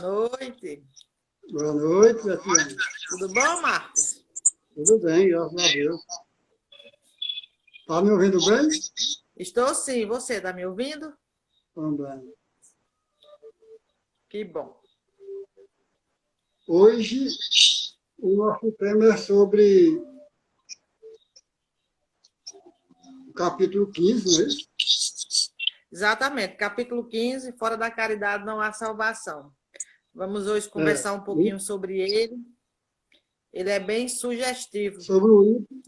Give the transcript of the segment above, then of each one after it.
Boa noite. Boa noite, Tatiana. Tudo bom, Marcos? Tudo bem, graças a Deus. Está me ouvindo bem? Estou sim. Você está me ouvindo? Também. Que bom. Hoje, o nosso tema é sobre o capítulo 15, não é isso? Exatamente. Capítulo 15, fora da caridade não há salvação. Vamos hoje conversar um pouquinho sobre ele. Ele é bem sugestivo. Sobre o item.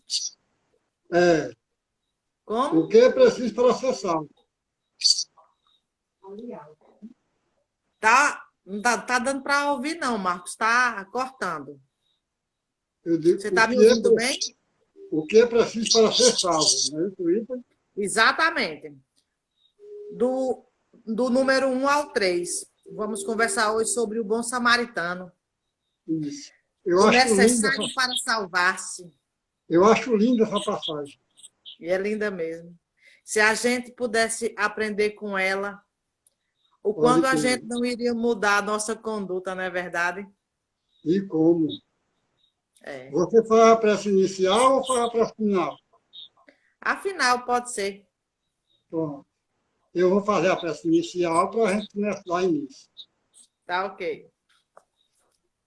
Como? O que é preciso para ser salvo? Não tá dando para ouvir, não, Marcos. Está cortando. Eu digo, Você está me ouvindo bem? O que é preciso para ser salvo, não é isso, item? Exatamente. Do número 1 ao 3. Vamos conversar hoje sobre o bom samaritano. Isso. Eu O acho necessário para salvar-se. Eu acho linda essa passagem. E é linda mesmo. Se a gente pudesse aprender com ela, o quanto a gente não iria mudar a nossa conduta, não é verdade? E como? É. Você faz a prece inicial ou faz a prece final? Afinal, pode ser. Pronto. Eu vou fazer a prece inicial para a gente começar lá início. Tá ok.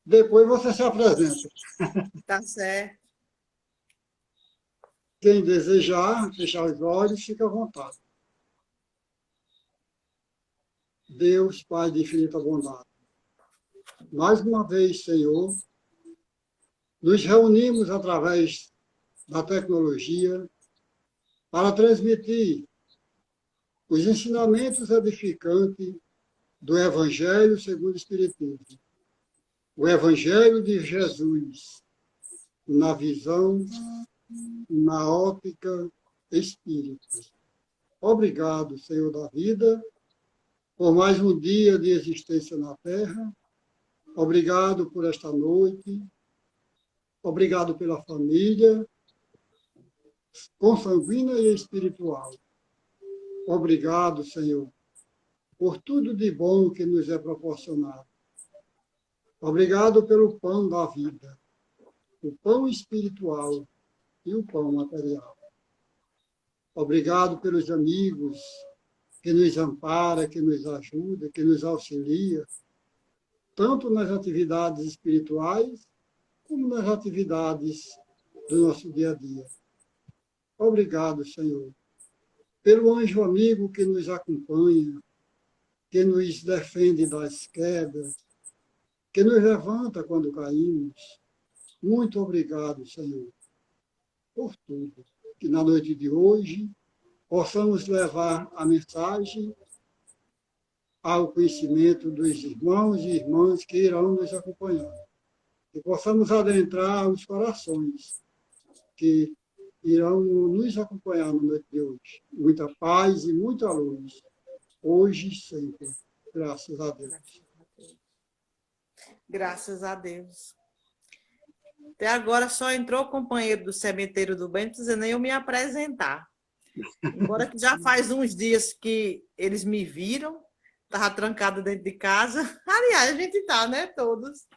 Depois você se apresenta. Tá certo. Quem desejar fechar os olhos, fica à vontade. Deus, Pai de infinita bondade, mais uma vez, Senhor, nos reunimos através da tecnologia para transmitir os ensinamentos edificantes do Evangelho segundo o Espiritismo. O Evangelho de Jesus, na visão, na ótica espírita. Obrigado, Senhor da vida, por mais um dia de existência na Terra. Obrigado por esta noite. Obrigado pela família, consanguínea e espiritual. Obrigado, Senhor, por tudo de bom que nos é proporcionado. Obrigado pelo pão da vida, o pão espiritual e o pão material. Obrigado pelos amigos que nos ampara, que nos ajuda, que nos auxilia, tanto nas atividades espirituais como nas atividades do nosso dia a dia. Obrigado, Senhor, pelo anjo amigo que nos acompanha, que nos defende das quedas, que nos levanta quando caímos. Muito obrigado, Senhor, por tudo. Que na noite de hoje possamos levar a mensagem ao conhecimento dos irmãos e irmãs que irão nos acompanhar. Que possamos adentrar os corações que irão nos acompanhar na noite de hoje. Muita paz e muita luz, hoje e sempre. Graças a Deus. Graças a Deus. Até agora só entrou o companheiro do cemitério do bem, não precisa nem eu me apresentar. Embora que já faz uns dias que eles me viram, estava trancado dentro de casa. Aliás, a gente está, né? Todos.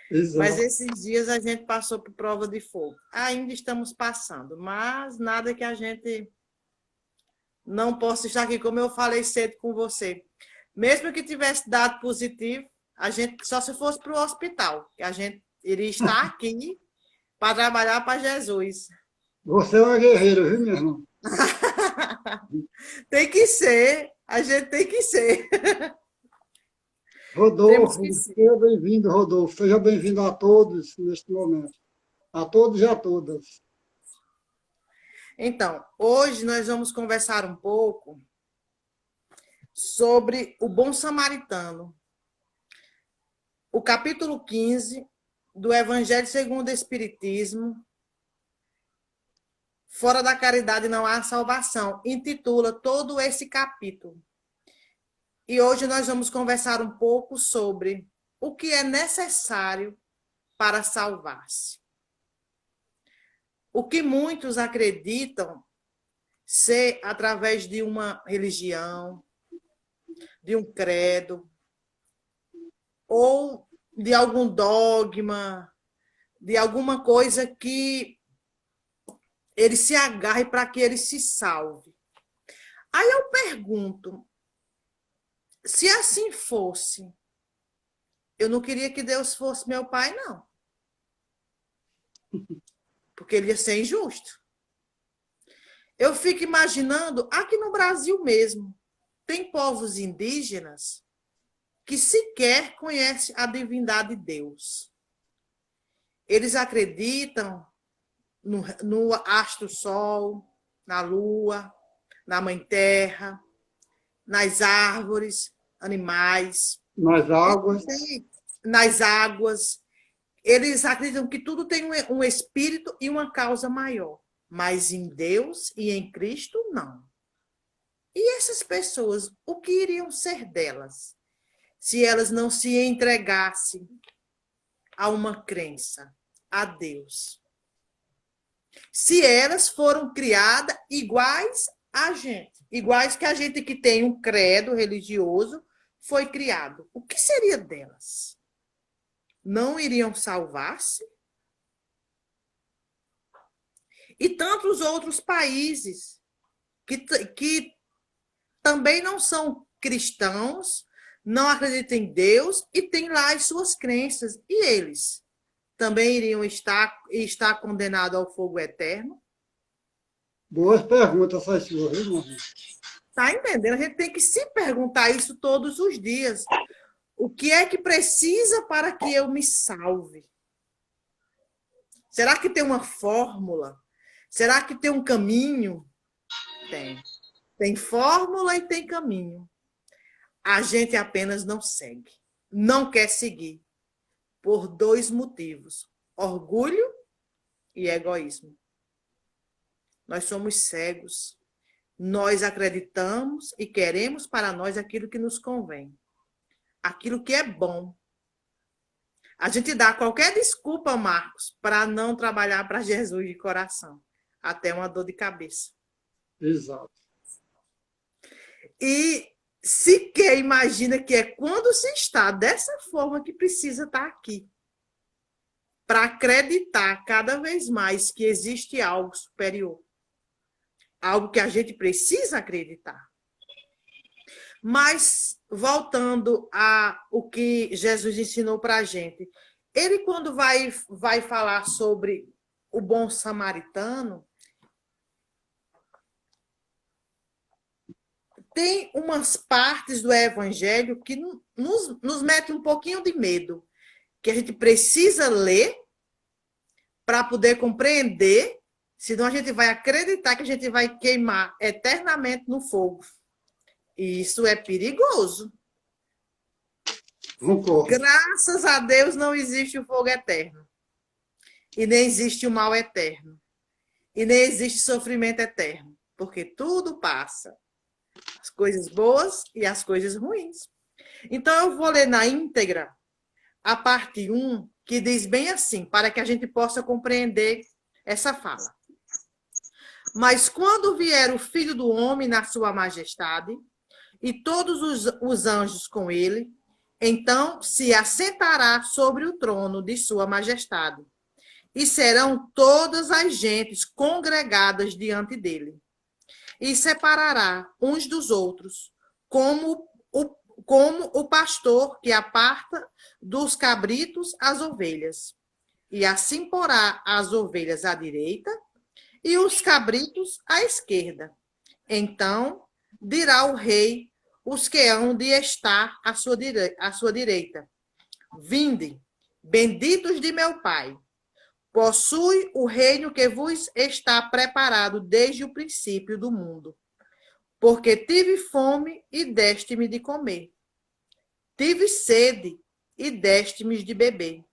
Exato. Mas esses dias a gente passou por prova de fogo. Ainda estamos passando, mas nada que a gente não possa estar aqui, como eu falei cedo com você. Mesmo que tivesse dado positivo, a gente só se fosse para o hospital, que a gente iria estar aqui para trabalhar para Jesus. Você é uma guerreira, viu, meu irmão? Tem que ser, a gente tem que ser. Rodolfo, seja bem-vindo, Rodolfo. Seja bem-vindo a todos neste momento. A todos e a todas. Então, hoje nós vamos conversar um pouco sobre o bom samaritano. O capítulo 15 do Evangelho segundo o Espiritismo, fora da caridade não há salvação, intitula todo esse capítulo. E hoje nós vamos conversar um pouco sobre o que é necessário para salvar-se. O que muitos acreditam ser através de uma religião, de um credo, ou de algum dogma, de alguma coisa que ele se agarre para que ele se salve. Aí eu pergunto, se assim fosse, eu não queria que Deus fosse meu pai, não. Porque ele ia ser injusto. Eu fico imaginando, aqui no Brasil mesmo, tem povos indígenas que sequer conhecem a divindade de Deus. Eles acreditam no astro sol, na lua, na mãe terra, nas árvores, animais, Nas águas. nas águas. Eles acreditam que tudo tem um espírito e uma causa maior, mas em Deus e em Cristo, não. E essas pessoas, o que iriam ser delas se elas não se entregassem a uma crença, a Deus? Se elas foram criadas iguais a gente, iguais que a gente que tem um credo religioso foi criado, o que seria delas? Não iriam salvar-se? E tantos outros países que também não são cristãos, não acreditam em Deus e têm lá as suas crenças. E eles também iriam estar condenados ao fogo eterno? Boas perguntas essas suas, viu, irmão? Está entendendo? A gente tem que se perguntar isso todos os dias. O que é que precisa para que eu me salve? Será que tem uma fórmula? Será que tem um caminho? Tem. Tem fórmula e tem caminho. A gente apenas não segue. Não quer seguir. Por dois motivos: orgulho e egoísmo. Nós somos cegos. Nós acreditamos e queremos para nós aquilo que nos convém. Aquilo que é bom. A gente dá qualquer desculpa, Marcos, para não trabalhar para Jesus de coração. Até uma dor de cabeça. Exato. E sequer imagina que é quando se está dessa forma que precisa estar aqui. Para acreditar cada vez mais que existe algo superior. Algo que a gente precisa acreditar. Mas, voltando ao que Jesus ensinou para a gente, ele, quando vai falar sobre o bom samaritano, tem umas partes do evangelho que nos mete um pouquinho de medo, que a gente precisa ler para poder compreender, senão a gente vai acreditar que a gente vai queimar eternamente no fogo. E isso é perigoso. Concordo. Graças a Deus não existe o fogo eterno. E nem existe o mal eterno. E nem existe sofrimento eterno. Porque tudo passa. As coisas boas e as coisas ruins. Então eu vou ler na íntegra a parte 1, que diz bem assim, para que a gente possa compreender essa fala. Mas quando vier o Filho do Homem na sua majestade, e todos os anjos com ele, então se assentará sobre o trono de sua majestade, e serão todas as gentes congregadas diante dele, e separará uns dos outros, como o pastor que aparta dos cabritos as ovelhas, e assim porá as ovelhas à direita e os cabritos à esquerda. Então dirá o rei os que hão de estar à sua direita: vinde, benditos de meu Pai, possui o reino que vos está preparado desde o princípio do mundo. Porque tive fome e deste-me de comer. Tive sede e deste-me de beber.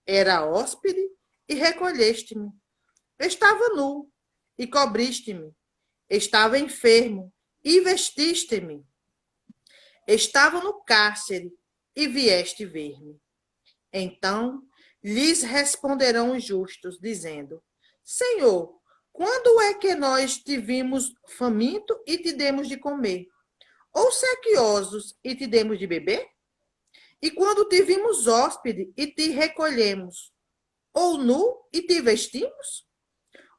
Era hóspede e recolheste-me. Estava nu e cobriste-me. Estava enfermo e vestiste-me. Estava no cárcere e vieste ver-me. Então lhes responderão os justos, dizendo: Senhor, quando é que nós te vimos faminto e te demos de comer? Ou sequiosos e te demos de beber? E quando te vimos hóspede e te recolhemos, ou nu e te vestimos?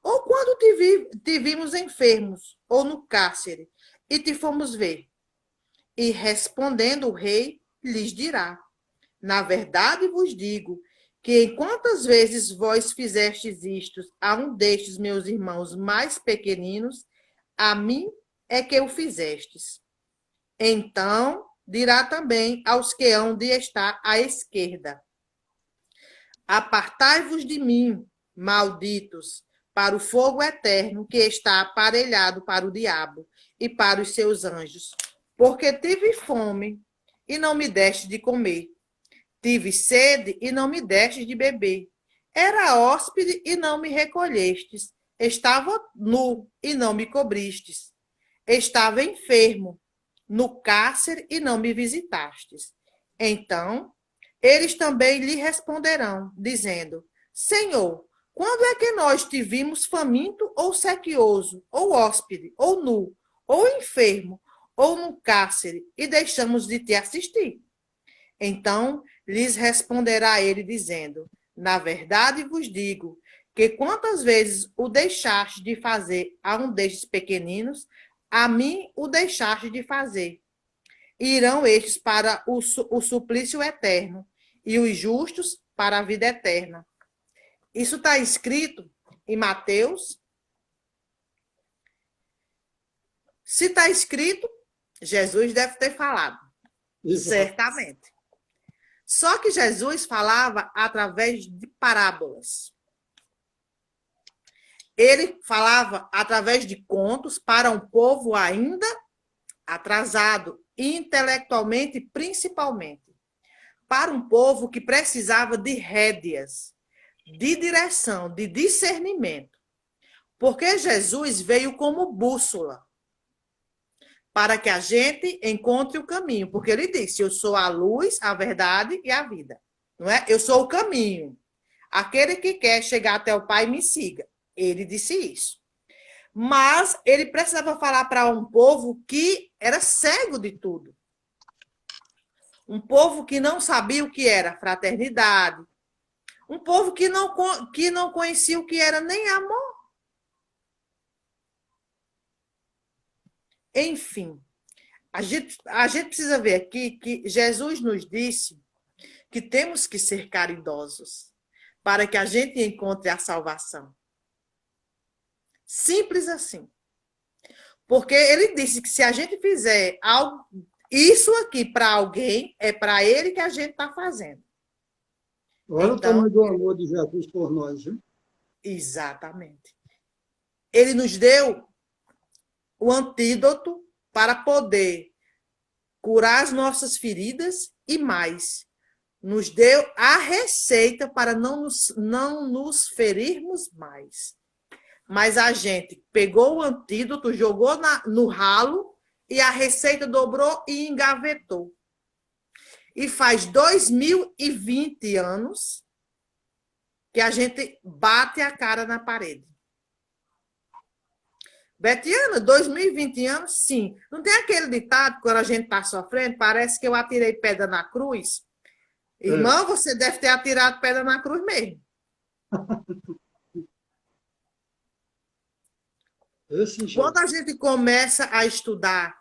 Ou quando te vimos enfermos, ou no cárcere, e te fomos ver? E respondendo o rei, lhes dirá: na verdade vos digo, que em quantas vezes vós fizestes isto a um destes meus irmãos mais pequeninos, a mim é que o fizestes. Então dirá também aos que hão de estar à esquerda: apartai-vos de mim, malditos, para o fogo eterno que está aparelhado para o diabo e para os seus anjos. Porque tive fome e não me deste de comer. Tive sede e não me destes de beber. Era hóspede e não me recolhestes. Estava nu e não me cobristes. Estava enfermo, no cárcere e não me visitastes. Então, eles também lhe responderão, dizendo: Senhor, quando é que nós te vimos faminto ou sequioso, ou hóspede, ou nu, ou enfermo, ou no cárcere, e deixamos de te assistir? Então lhes responderá ele, dizendo: na verdade vos digo, que quantas vezes o deixaste de fazer a um destes pequeninos, a mim o deixaste de fazer. Irão estes para o suplício eterno, e os justos para a vida eterna. Isso está escrito em Mateus. Se está escrito, Jesus deve ter falado. Exato. Certamente. Só que Jesus falava através de parábolas. Ele falava através de contos para um povo ainda atrasado, intelectualmente, principalmente. Para um povo que precisava de rédeas, de direção, de discernimento. Porque Jesus veio como bússola para que a gente encontre o caminho. Porque ele disse: eu sou a luz, a verdade e a vida. Não é? Eu sou o caminho. Aquele que quer chegar até o Pai, me siga. Ele disse isso. Mas ele precisava falar para um povo que era cego de tudo. Um povo que não sabia o que era fraternidade. Um povo que não conhecia o que era nem amor. Enfim, a gente precisa ver aqui que Jesus nos disse que temos que ser caridosos para que a gente encontre a salvação. Simples assim. Porque ele disse que se a gente fizer algo, isso aqui para alguém, é para ele que a gente está fazendo. Olha o tamanho do amor de Jesus por nós, viu? Exatamente. Ele nos deu o antídoto para poder curar as nossas feridas e mais. Nos deu a receita para não nos ferirmos mais. Mas a gente pegou o antídoto, jogou no ralo e a receita dobrou e engavetou. E faz 2020 anos que a gente bate a cara na parede. Betiana, 2020 anos, sim. Não tem aquele ditado, quando a gente está sofrendo, parece que eu atirei pedra na cruz? Irmã, você deve ter atirado pedra na cruz mesmo. Quando a gente começa a estudar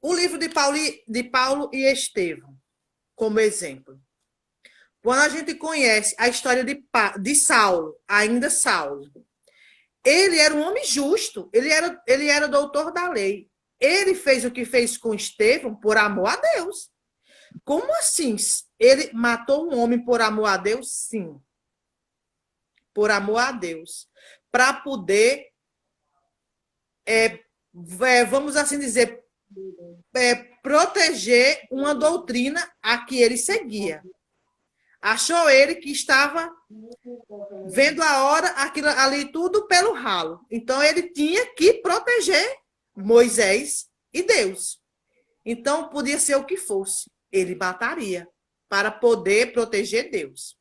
o livro de Paulo e Estevão, como exemplo, quando a gente conhece a história de Saulo, ainda Saulo, ele era um homem justo, ele era doutor da lei. Ele fez o que fez com Estevão por amor a Deus. Como assim? Ele matou um homem por amor a Deus? Sim. Por amor a Deus. Para poder, vamos assim dizer, proteger uma doutrina a que ele seguia. Achou ele que estava vendo a hora, aquilo ali tudo pelo ralo. Então, ele tinha que proteger Moisés e Deus. Então, podia ser o que fosse. Ele mataria para poder proteger Deus.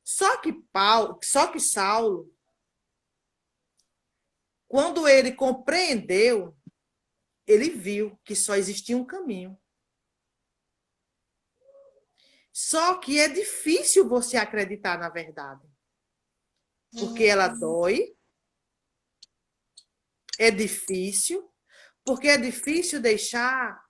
Só que Saulo, quando ele compreendeu, ele viu que só existia um caminho. Só que é difícil você acreditar na verdade. Porque ela dói. É difícil. Porque é difícil deixar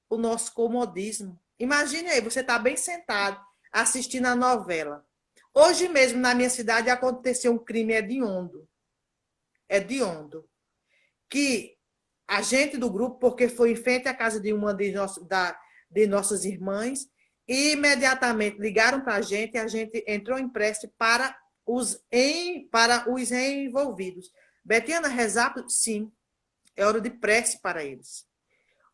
o nosso comodismo. Imagine aí, você está bem sentado, assistindo a novela. Hoje mesmo, na minha cidade, aconteceu um crime hediondo. Hediondo. Que a gente do grupo, porque foi em frente à casa de uma de nossas irmãs, e imediatamente ligaram para a gente entrou em prece para os envolvidos. Betiana, rezar? Sim, é hora de prece para eles.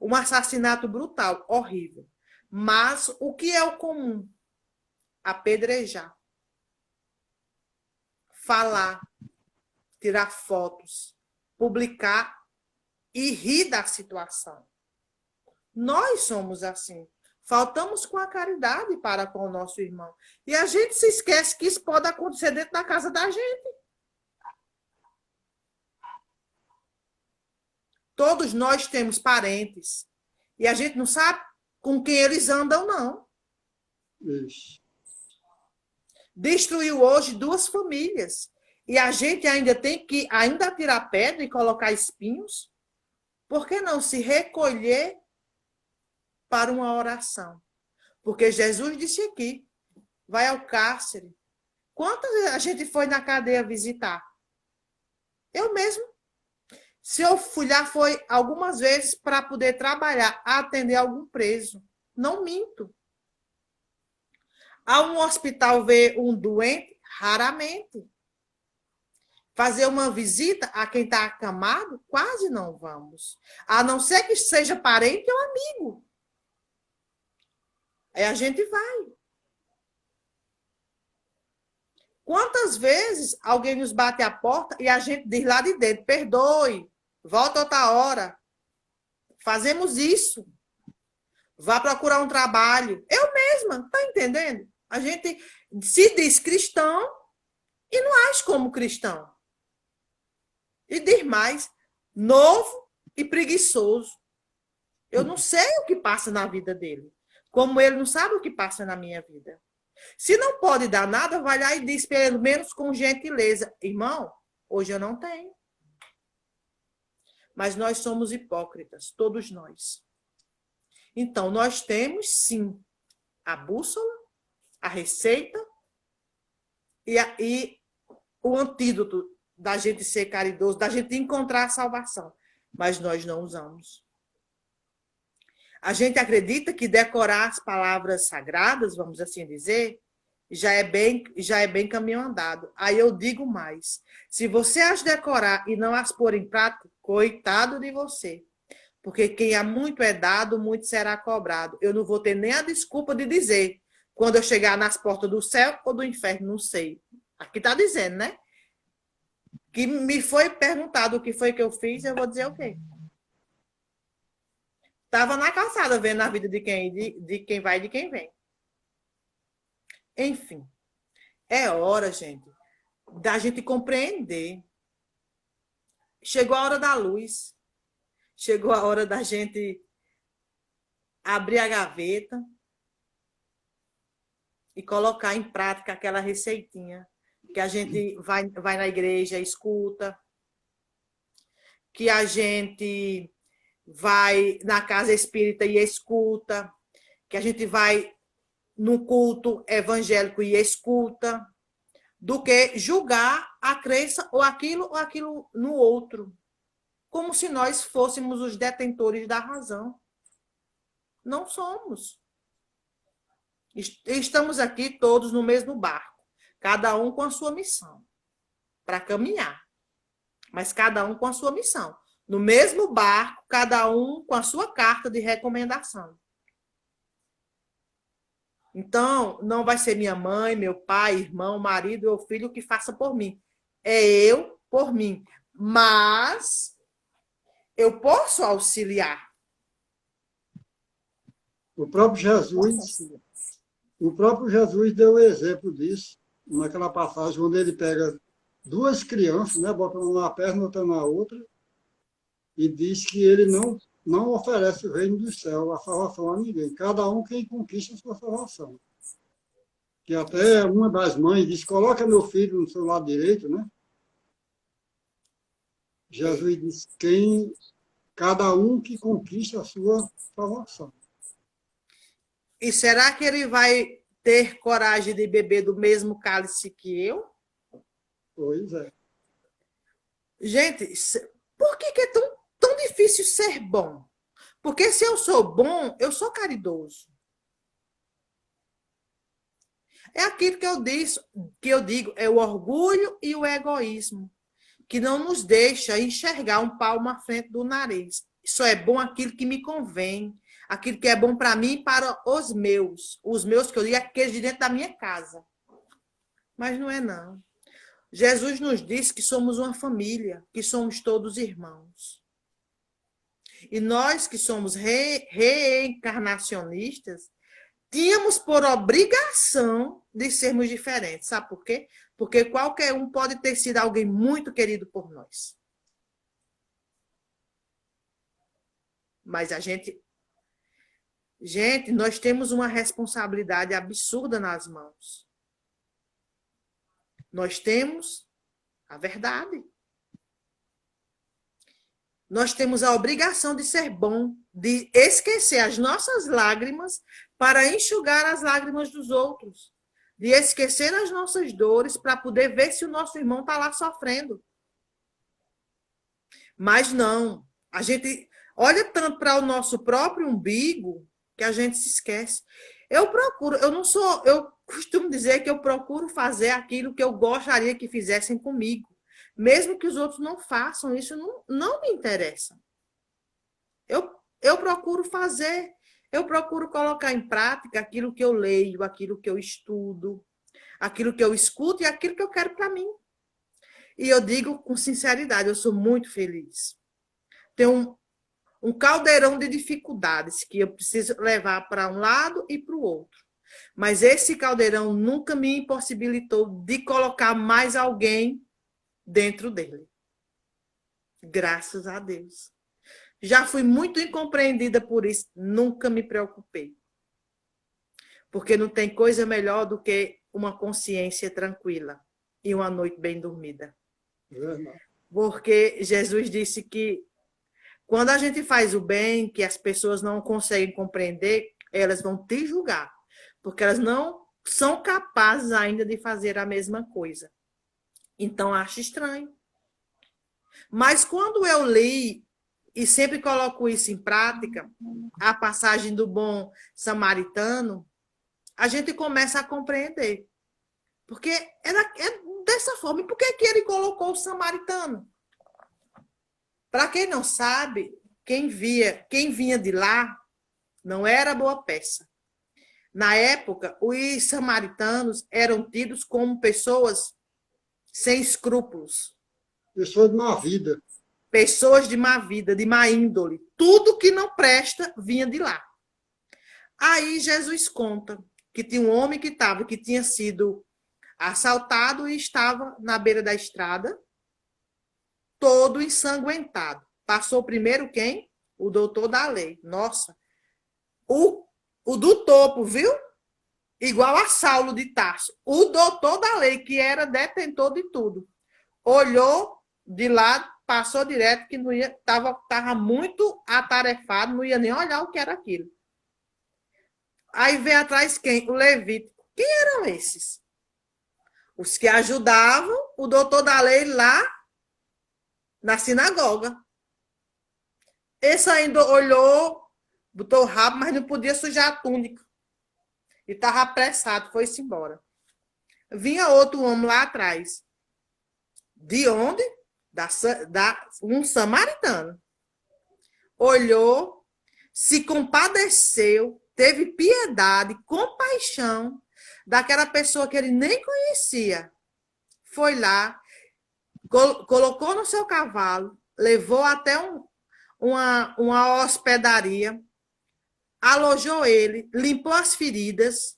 Um assassinato brutal, horrível. Mas o que é o comum? Apedrejar. Falar, tirar fotos, publicar e rir da situação. Nós somos assim. Faltamos com a caridade para com o nosso irmão. E a gente se esquece que isso pode acontecer dentro da casa da gente. Todos nós temos parentes. E a gente não sabe com quem eles andam, não. Isso. Destruiu hoje 2 famílias. E a gente ainda tem que tirar pedra e colocar espinhos? Por que não se recolher para uma oração? Porque Jesus disse aqui, vai ao cárcere. Quantas vezes a gente foi na cadeia visitar? Eu mesmo. Se eu fui lá, foi algumas vezes para poder trabalhar, atender algum preso. Não minto. A um hospital ver um doente? Raramente. Fazer uma visita a quem está acamado? Quase não vamos. A não ser que seja parente ou amigo. Aí a gente vai. Quantas vezes alguém nos bate a porta e a gente diz lá de dentro, perdoe, volta outra hora. Fazemos isso. Vá procurar um trabalho. Eu mesma, tá entendendo? A gente se diz cristão e não age como cristão. E diz mais, novo e preguiçoso. Eu não sei o que passa na vida dele. Como ele não sabe o que passa na minha vida. Se não pode dar nada, vai lá e diz pelo menos com gentileza. Irmão, hoje eu não tenho. Mas nós somos hipócritas, todos nós. Então, nós temos, sim, a bússola, a receita e o antídoto da gente ser caridoso, da gente encontrar a salvação. Mas nós não usamos. A gente acredita que decorar as palavras sagradas, vamos assim dizer, já é bem caminho andado. Aí eu digo mais. Se você as decorar e não as pôr em prática, coitado de você. Porque quem há muito é dado, muito será cobrado. Eu não vou ter nem a desculpa de dizer quando eu chegar nas portas do céu ou do inferno, não sei. Aqui está dizendo, né? Que me foi perguntado o que foi que eu fiz, eu vou dizer o quê? Estava na calçada vendo a vida de quem vai e de quem vem. Enfim, é hora, gente, da gente compreender. Chegou a hora da luz. Chegou a hora da gente abrir a gaveta e colocar em prática aquela receitinha que a gente vai na igreja, escuta, que a gente vai na casa espírita e escuta, que a gente vai no culto evangélico e escuta, do que julgar a crença ou aquilo no outro, como se nós fôssemos os detentores da razão. Não somos. Estamos aqui todos no mesmo barco, cada um com a sua missão, para caminhar, mas cada um com a sua missão. No mesmo barco, cada um com a sua carta de recomendação. Então, não vai ser minha mãe, meu pai, irmão, marido ou filho que faça por mim. É eu por mim. Mas eu posso auxiliar. O próprio Jesus deu o exemplo disso, naquela passagem onde ele pega 2 crianças, né, bota uma na perna, outra na outra, e diz que ele não oferece o reino do céu, a salvação a ninguém. Cada um quem conquista a sua salvação. que até uma das mães disse, coloca meu filho no seu lado direito, né? Jesus disse, cada um que conquista a sua salvação. E será que ele vai ter coragem de beber do mesmo cálice que eu? Pois é. Gente, por que é tão difícil ser bom? Porque se eu sou bom, eu sou caridoso. É aquilo que eu digo, é o orgulho e o egoísmo, que não nos deixa enxergar um palmo à frente do nariz. Só é bom aquilo que me convém, aquilo que é bom para mim e para os meus que eu digo, aqueles de dentro da minha casa. Mas não é não. Jesus nos disse que somos uma família, que somos todos irmãos. E nós que somos reencarnacionistas, tínhamos por obrigação de sermos diferentes. Sabe por quê? Porque qualquer um pode ter sido alguém muito querido por nós. Mas nós temos uma responsabilidade absurda nas mãos. Nós temos a verdade. Nós temos a obrigação de ser bom, de esquecer as nossas lágrimas para enxugar as lágrimas dos outros, de esquecer as nossas dores para poder ver se o nosso irmão está lá sofrendo. Mas não, a gente olha tanto para o nosso próprio umbigo que a gente se esquece. Eu costumo dizer que eu procuro fazer aquilo que eu gostaria que fizessem comigo. Mesmo que os outros não façam, isso não me interessa. Eu procuro fazer, eu procuro colocar em prática aquilo que eu leio, aquilo que eu estudo, aquilo que eu escuto e aquilo que eu quero para mim. E eu digo com sinceridade, eu sou muito feliz. Tenho um caldeirão de dificuldades que eu preciso levar para um lado e para o outro. Mas esse caldeirão nunca me impossibilitou de colocar mais alguém dentro dele. Graças a Deus. Já fui muito incompreendida por isso, nunca me preocupei. Porque não tem coisa melhor do que uma consciência tranquila e uma noite bem dormida. Porque Jesus disse que quando a gente faz o bem, que as pessoas não conseguem compreender, elas vão te julgar. Porque elas não são capazes ainda de fazer a mesma coisa. Então, acho estranho. Mas quando eu li, e sempre coloco isso em prática, a passagem do bom samaritano, a gente começa a compreender. Porque é dessa forma. E por que ele colocou o samaritano? Para quem não sabe, quem vinha de lá não era boa peça. Na época, os samaritanos eram tidos como pessoas sem escrúpulos. Pessoas de má vida. Pessoas de má vida, de má índole. Tudo que não presta vinha de lá. Aí Jesus conta que tinha um homem que tinha sido assaltado e estava na beira da estrada, todo ensanguentado. Passou primeiro quem? O doutor da lei. Nossa, o do topo, viu? Igual a Saulo de Tarso. O doutor da lei, que era detentor de tudo. Olhou de lado, passou direto, que não ia, estava muito atarefado, não ia nem olhar o que era aquilo. Aí veio atrás quem? O Levítico. Quem eram esses? Os que ajudavam o doutor da lei lá na sinagoga. Esse ainda olhou, botou o rabo, mas não podia sujar a túnica. E estava apressado, foi-se embora. Vinha outro homem lá atrás. De onde? Um samaritano. Olhou, se compadeceu, teve piedade, compaixão daquela pessoa que ele nem conhecia. Foi lá, colocou no seu cavalo, levou até uma hospedaria, alojou ele, limpou as feridas,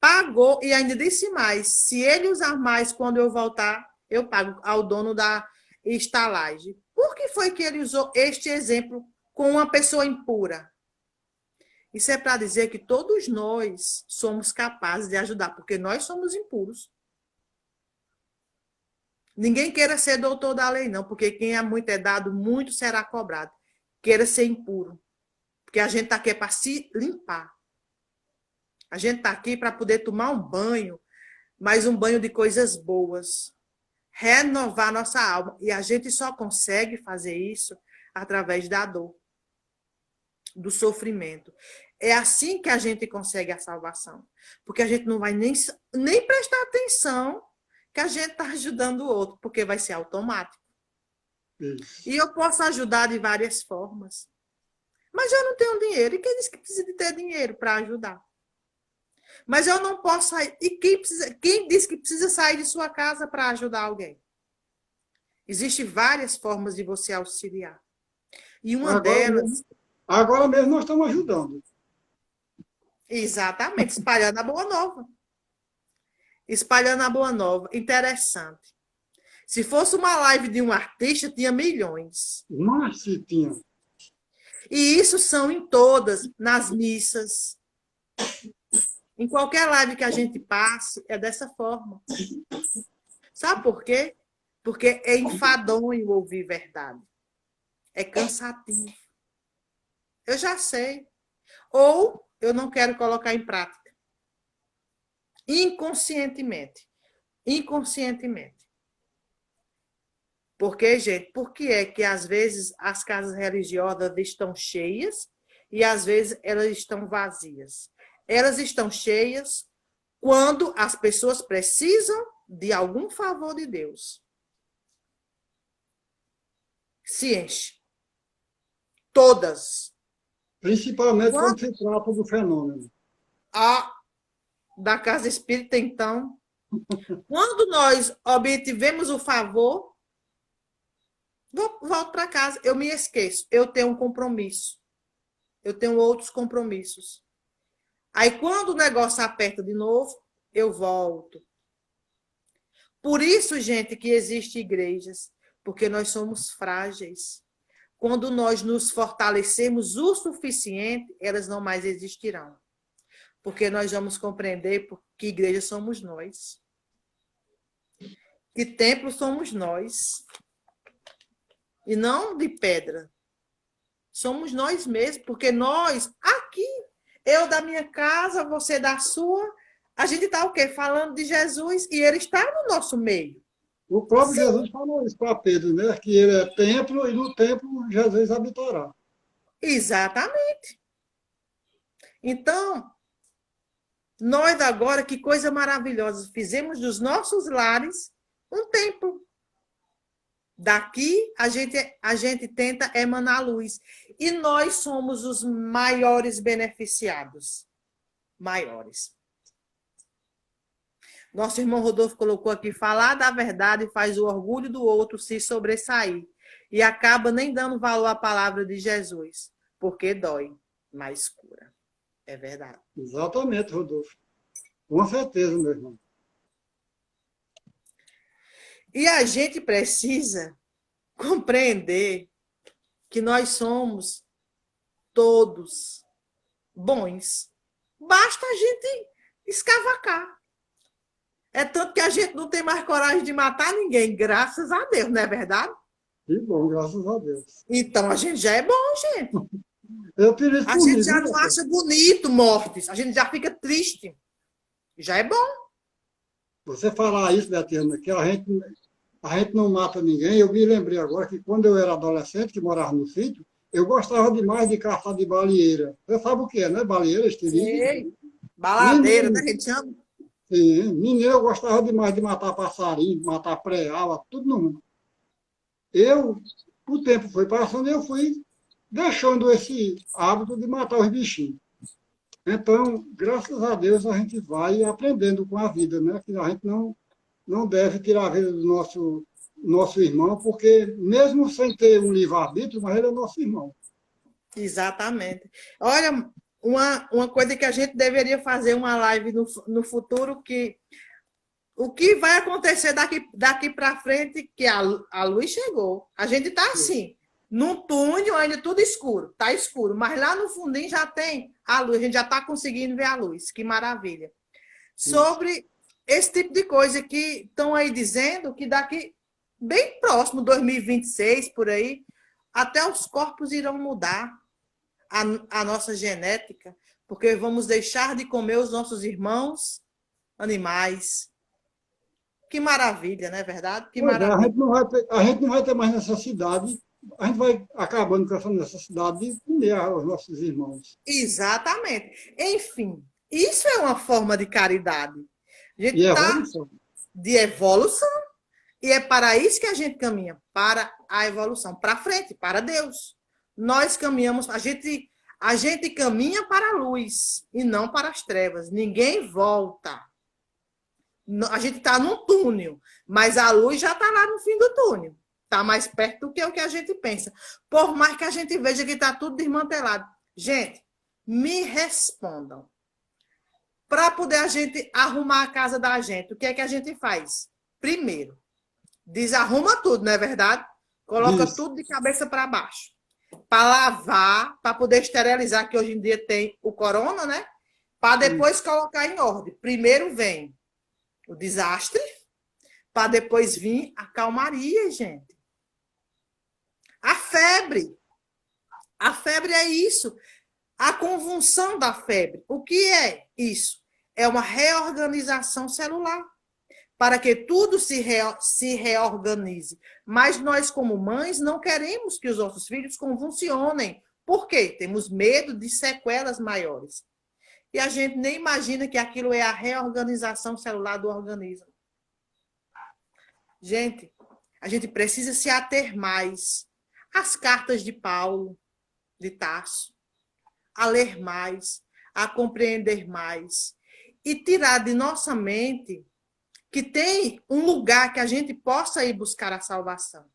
pagou e ainda disse mais, se ele usar mais quando eu voltar, eu pago ao dono da estalagem. Por que foi que ele usou este exemplo com uma pessoa impura? Isso é para dizer que todos nós somos capazes de ajudar, porque nós somos impuros. Ninguém queira ser doutor da lei, não, porque quem é muito é dado, muito será cobrado. Queira ser impuro, porque a gente está aqui para se limpar. A gente está aqui para poder tomar um banho, mas um banho de coisas boas. Renovar nossa alma. E a gente só consegue fazer isso através da dor, do sofrimento. É assim que a gente consegue a salvação. Porque a gente não vai nem prestar atenção que a gente está ajudando o outro, porque vai ser automático. Isso. E eu posso ajudar de várias formas. Mas eu não tenho dinheiro. E quem disse que precisa de ter dinheiro para ajudar? Mas eu não posso sair. E quem disse que precisa sair de sua casa para ajudar alguém? Existem várias formas de você auxiliar. E uma delas... Agora mesmo nós estamos ajudando. Exatamente, espalhando a boa nova. Espalhando a boa nova. Interessante. Se fosse uma live de um artista, tinha milhões. Mas se tinha. E isso são em todas, nas missas. Em qualquer live que a gente passe, é dessa forma. Sabe por quê? Porque é enfadonho ouvir verdade. É cansativo. Eu já sei. Ou eu não quero colocar em prática. Inconscientemente. Inconscientemente. Porque, gente, por que é que às vezes as casas religiosas estão cheias e às vezes elas estão vazias? Elas estão cheias quando as pessoas precisam de algum favor de Deus. Se enche. Todas. Principalmente quando se trata do fenômeno. A da casa espírita, então, quando nós obtivemos o favor, volto para casa, eu me esqueço, eu tenho um compromisso, eu tenho outros compromissos. Aí, quando o negócio aperta de novo, eu volto. Por isso, gente, que existem igrejas, porque nós somos frágeis. Quando nós nos fortalecemos o suficiente, elas não mais existirão. Porque nós vamos compreender que igreja somos nós. Que templo somos nós. E não de pedra. Somos nós mesmos, porque nós, aqui, eu da minha casa, você da sua, a gente está o quê? Falando de Jesus e ele está no nosso meio. O próprio Sim. Jesus falou isso para Pedro, né? Que ele é templo e no templo Jesus habitará. Exatamente. Então, nós agora, que coisa maravilhosa, fizemos dos nossos lares um templo. Daqui a gente tenta emanar luz. E nós somos os maiores beneficiados. Maiores. Nosso irmão Rodolfo colocou aqui, falar da verdade faz o orgulho do outro se sobressair. E acaba nem dando valor à palavra de Jesus. Porque dói, mas cura. É verdade. Exatamente, Rodolfo. Com certeza, meu irmão. E a gente precisa compreender que nós somos todos bons. Basta a gente escavacar. É tanto que a gente não tem mais coragem de matar ninguém, graças a Deus, não é verdade? Que bom, graças a Deus. Então a gente já é bom, gente. A gente já não acha bonito mortes, a gente já fica triste. Já é bom. Você falar isso, Beatriz, que a gente não mata ninguém, eu me lembrei agora que quando eu era adolescente, que morava no sítio, eu gostava demais de caçar de baleeira. Você sabe o que é, né? Baleeira, estilingue. Baladeira, né? A gente chama. Sim, menino, eu gostava demais de matar passarinho, de matar preala, tudo no mundo. O tempo foi passando e eu fui deixando esse hábito de matar os bichinhos. Então, graças a Deus, a gente vai aprendendo com a vida, né? Que a gente não deve tirar a vida do nosso irmão, porque mesmo sem ter um livre-arbítrio, mas ele é nosso irmão. Exatamente. Olha, uma coisa que a gente deveria fazer uma live no futuro, o que vai acontecer daqui para frente, que a luz chegou. A gente está assim, Num túnel ainda tudo escuro, tá escuro, mas lá no fundinho já tem a luz, a gente já está conseguindo ver a luz, que maravilha. Sobre esse tipo de coisa que estão aí dizendo que daqui bem próximo, 2026, por aí, até os corpos irão mudar a nossa genética, porque vamos deixar de comer os nossos irmãos animais. Que maravilha, não é verdade? Que Pois é, maravilha. a gente não vai ter mais necessidade, a gente vai acabando com essa necessidade de comer os nossos irmãos. Exatamente. Enfim, isso é uma forma de caridade. A gente E é está evolução. de evolução e é para isso que a gente caminha, para a evolução, para frente, para Deus. Nós caminhamos, a gente caminha para a luz e não para as trevas. Ninguém volta. A gente está num túnel, mas a luz já está lá no fim do túnel. Está mais perto do que o que a gente pensa. Por mais que a gente veja que está tudo desmantelado. Gente, me respondam. Para poder a gente arrumar a casa da gente, o que é que a gente faz? Primeiro, desarruma tudo, não é verdade? Coloca Isso. tudo de cabeça para baixo. Para lavar, para poder esterilizar, que hoje em dia tem o corona, né? Para depois colocar em ordem. Primeiro vem o desastre, para depois vir a calmaria, gente. A febre. A febre é isso. A convulsão da febre. O que é isso? É uma reorganização celular, para que tudo se reorganize. Mas nós, como mães, não queremos que os nossos filhos convulsionem. Por quê? Temos medo de sequelas maiores. E a gente nem imagina que aquilo é a reorganização celular do organismo. Gente, a gente precisa se ater mais às cartas de Paulo, de Tarso, a ler mais, a compreender mais e tirar de nossa mente que tem um lugar que a gente possa ir buscar a salvação.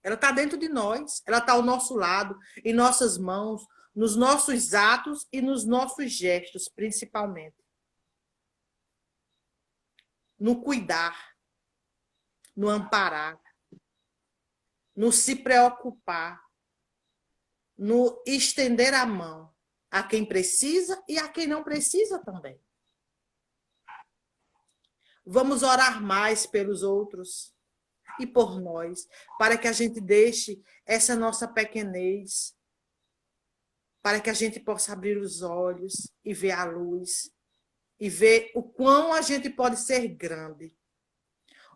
Ela está dentro de nós, ela está ao nosso lado, em nossas mãos, nos nossos atos e nos nossos gestos, principalmente. No cuidar, no amparar, no se preocupar, no estender a mão a quem precisa e a quem não precisa também. Vamos orar mais pelos outros e por nós, para que a gente deixe essa nossa pequenez, para que a gente possa abrir os olhos e ver a luz, e ver o quão a gente pode ser grande,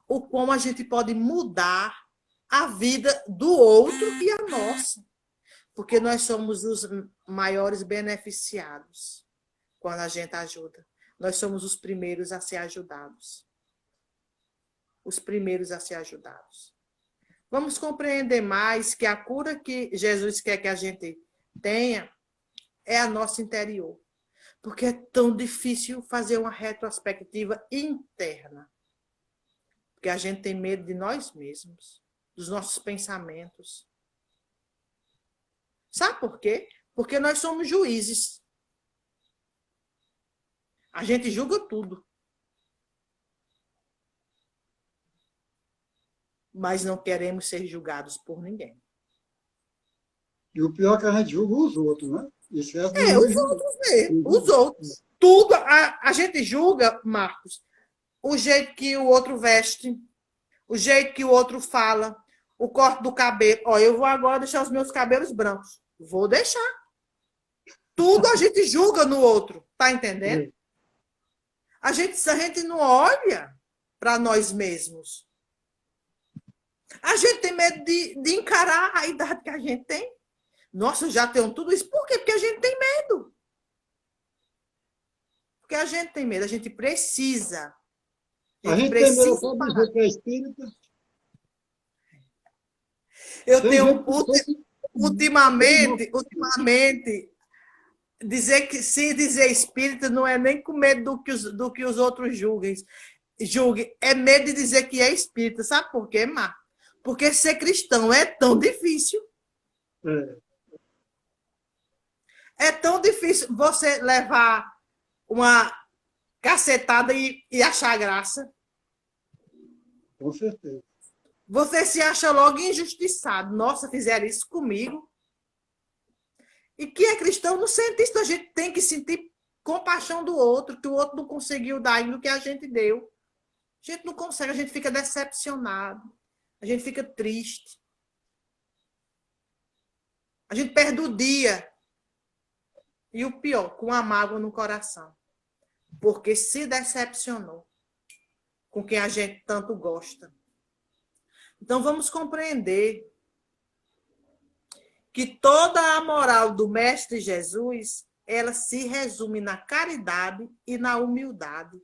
o quão a gente pode mudar a vida do outro e a nossa, porque nós somos os maiores beneficiados quando a gente ajuda. Nós somos os primeiros a ser ajudados. Os primeiros a ser ajudados. Vamos compreender mais que a cura que Jesus quer que a gente tenha é a nossa interior. Porque é tão difícil fazer uma retrospectiva interna. Porque a gente tem medo de nós mesmos, dos nossos pensamentos. Sabe por quê? Porque nós somos juízes. A gente julga tudo. Mas não queremos ser julgados por ninguém. E o pior é que a gente julga os outros, né? Esquece de Os outros mesmo, os outros. Tudo, a gente julga, Marcos, o jeito que o outro veste, o jeito que o outro fala, o corte do cabelo. Ó, eu vou agora deixar os meus cabelos brancos. Vou deixar. Tudo a gente julga no outro, tá entendendo? A gente não olha para nós mesmos. A gente tem medo de encarar a idade que a gente tem. Nossa, eu já tenho tudo isso. Por quê? Porque a gente tem medo. Porque a gente tem medo, a gente precisa. A gente tem medo só de dizer que é espírita. Eu tenho, ultimamente, se dizer espírita não é nem com medo do que os outros julguem. É medo de dizer que é espírita. Sabe por quê, Marcos? Porque ser cristão é tão difícil. É tão difícil você levar uma cacetada e achar graça. Com certeza. você se acha logo injustiçado. Nossa, fizeram isso comigo. E quem é cristão não sente isso. A gente tem que sentir compaixão do outro, que o outro não conseguiu dar ainda o que a gente deu. A gente não consegue, a gente fica decepcionado. A gente fica triste. A gente perde o dia. E o pior, com a mágoa no coração. Porque se decepcionou com quem a gente tanto gosta. Então, vamos compreender que toda a moral do Mestre Jesus, ela se resume na caridade e na humildade.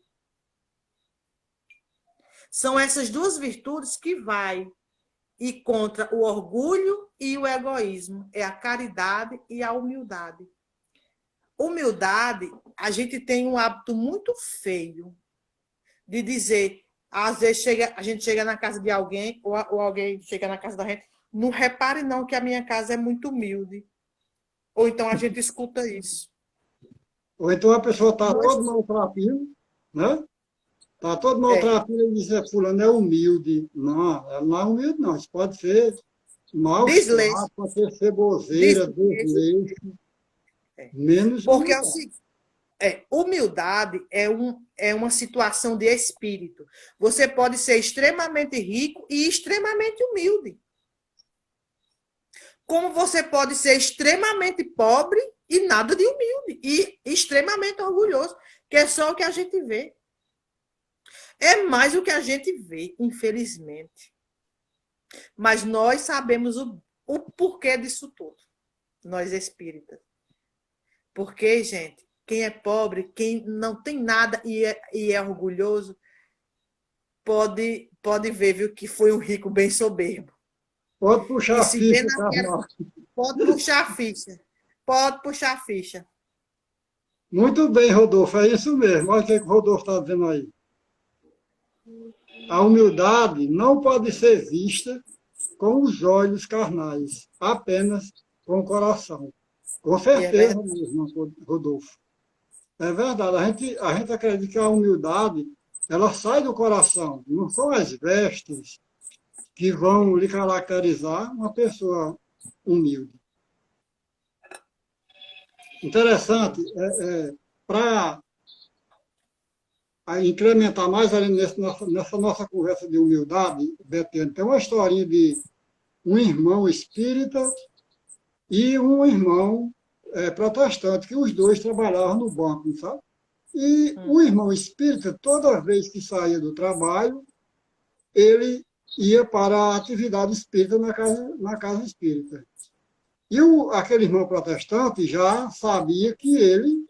São essas duas virtudes que vai e contra o orgulho e o egoísmo. É a caridade e a humildade. Humildade, a gente tem um hábito muito feio de dizer, às vezes a gente chega na casa de alguém, ou alguém chega na casa da gente, não repare não que a minha casa é muito humilde. Ou então a gente escuta isso. Ou então a pessoa está todo maltrapilho, né? Está todo maltrapilho e diz, fulano é humilde. Não, ela não é humilde, não. Isso pode ser mau trato, pode ser ceboseira, desleixo. Menos porque humildade é uma situação de espírito. Você pode ser extremamente rico e extremamente humilde. Como você pode ser extremamente pobre e nada de humilde. E extremamente orgulhoso, que é só o que a gente vê. É mais o que a gente vê, infelizmente. Mas nós sabemos o porquê disso tudo. Nós espíritas. Porque, gente, quem é pobre, quem não tem nada e é orgulhoso, pode ver, viu, que foi um rico bem soberbo. Pode puxar a ficha, Pode puxar a ficha. Pode puxar a ficha. Muito bem, Rodolfo, é isso mesmo. Olha o que o Rodolfo está dizendo aí. A humildade não pode ser vista com os olhos carnais, apenas com o coração. Com certeza mesmo, Rodolfo. É verdade. A gente acredita que a humildade ela sai do coração. Não são as vestes que vão lhe caracterizar uma pessoa humilde. Interessante, para incrementar mais ali nessa nossa conversa de humildade, Betânia, tem uma historinha de um irmão espírita e um irmão protestante, que os dois trabalhavam no banco, sabe? E o irmão espírita, toda vez que saía do trabalho, ele ia para a atividade espírita na casa espírita. E aquele irmão protestante já sabia que ele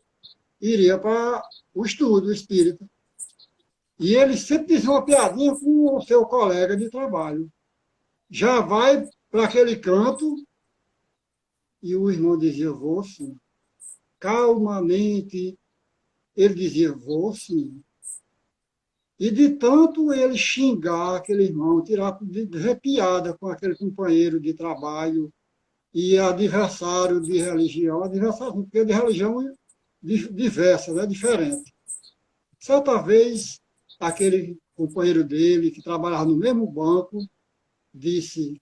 iria para o estudo espírita. E ele sempre dizia uma piadinha com o seu colega de trabalho. Já vai para aquele canto, e o irmão dizia, vou sim. Calmamente, ele dizia, vou sim. E de tanto ele xingar aquele irmão, tirar de piada com aquele companheiro de trabalho e adversário de religião, porque de religião diversa, né, diferente. Certa vez, aquele companheiro dele, que trabalhava no mesmo banco, disse,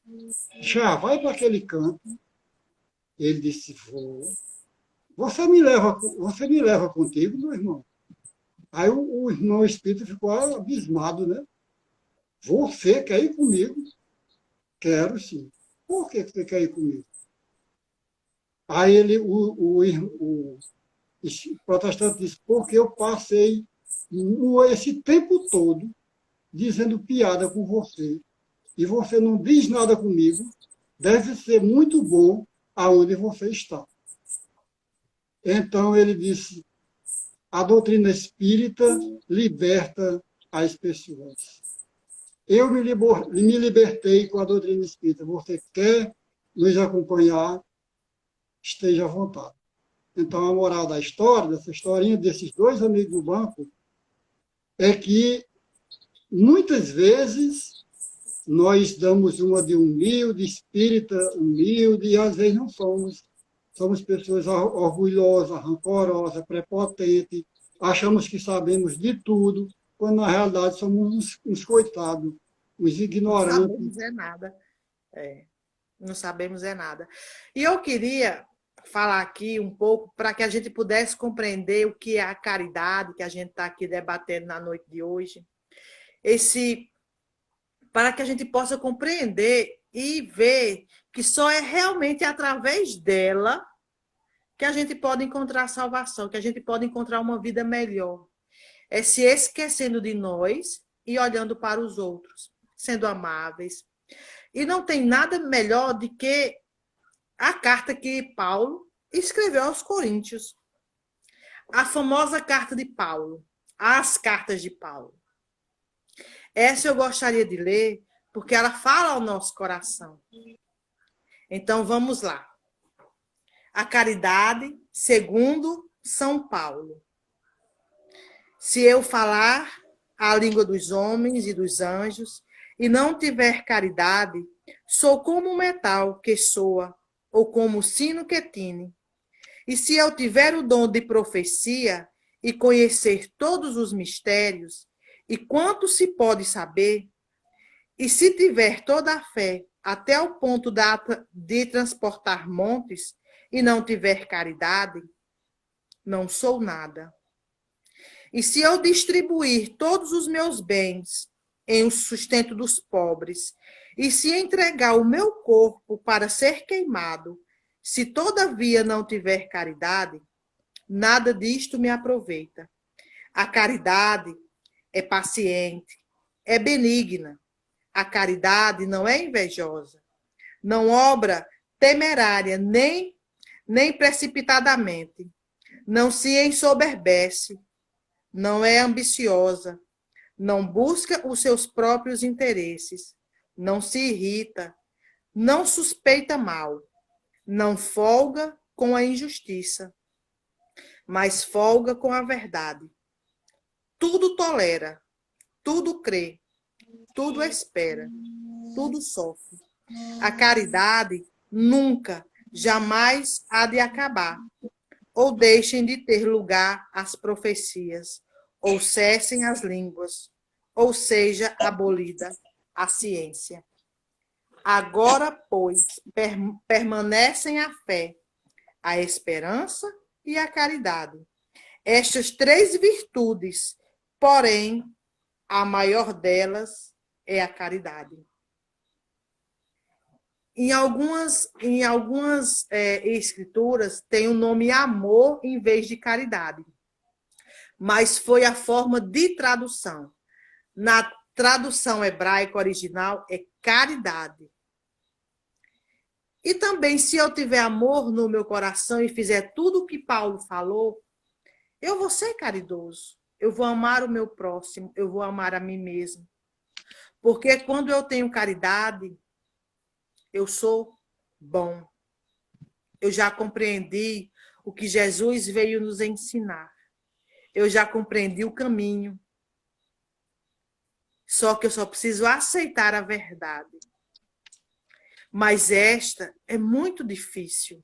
já vai para aquele canto. Ele disse, vou. Você me leva contigo, meu irmão? Aí o irmão espírita ficou abismado, né? Você quer ir comigo? Quero, sim. Por que você quer ir comigo? Aí o protestante disse, porque eu passei esse tempo todo dizendo piada com você, e você não diz nada comigo, deve ser muito bom aonde você está. Então ele disse, a doutrina espírita liberta as pessoas. Eu me libertei com a doutrina espírita. Você quer nos acompanhar? Esteja à vontade. Então, a moral da história, dessa historinha desses dois amigos do banco, é que, muitas vezes, nós damos uma de humilde, espírita humilde, e às vezes não somos. Somos pessoas orgulhosas, rancorosas, prepotentes, achamos que sabemos de tudo, quando na realidade somos uns coitados, os Não ignorantes. sabemos é nada. É, não sabemos é nada. E eu queria falar aqui um pouco para que a gente pudesse compreender o que é a caridade que a gente está aqui debatendo na noite de hoje. Para que a gente possa compreender e ver que só é realmente através dela que a gente pode encontrar salvação, que a gente pode encontrar uma vida melhor. É se esquecendo de nós e olhando para os outros, sendo amáveis. E não tem nada melhor do que a carta que Paulo escreveu aos Coríntios. A famosa carta de Paulo, as cartas de Paulo. Essa eu gostaria de ler, porque ela fala ao nosso coração. Então, vamos lá. A caridade, segundo São Paulo. Se eu falar a língua dos homens e dos anjos e não tiver caridade, sou como um metal que soa, ou como o sino que tine. E se eu tiver o dom de profecia e conhecer todos os mistérios, e quanto se pode saber, e se tiver toda a fé até o ponto de transportar montes, e não tiver caridade, não sou nada. E se eu distribuir todos os meus bens em o sustento dos pobres, e se entregar o meu corpo para ser queimado, se todavia não tiver caridade, nada disto me aproveita. A caridade é paciente, é benigna. A caridade não é invejosa, não obra temerária, nem precipitadamente, não se ensoberbece, não é ambiciosa, não busca os seus próprios interesses, não se irrita, não suspeita mal, não folga com a injustiça, mas folga com a verdade. Tudo tolera, tudo crê, tudo espera, tudo sofre. A caridade nunca, jamais há de acabar, ou deixem de ter lugar as profecias, ou cessem as línguas, ou seja abolida a ciência. Agora, pois, permanecem a fé, a esperança e a caridade. Estas três virtudes, porém, a maior delas é a caridade. Em algumas escrituras tem o nome amor em vez de caridade, mas foi a forma de tradução. Na tradução hebraica original é caridade. E também, se eu tiver amor no meu coração e fizer tudo o que Paulo falou, eu vou ser caridoso. Eu vou amar o meu próximo, eu vou amar a mim mesmo. Porque quando eu tenho caridade, eu sou bom. Eu já compreendi o que Jesus veio nos ensinar. Eu já compreendi o caminho. Só que eu só preciso aceitar a verdade. Mas esta é muito difícil.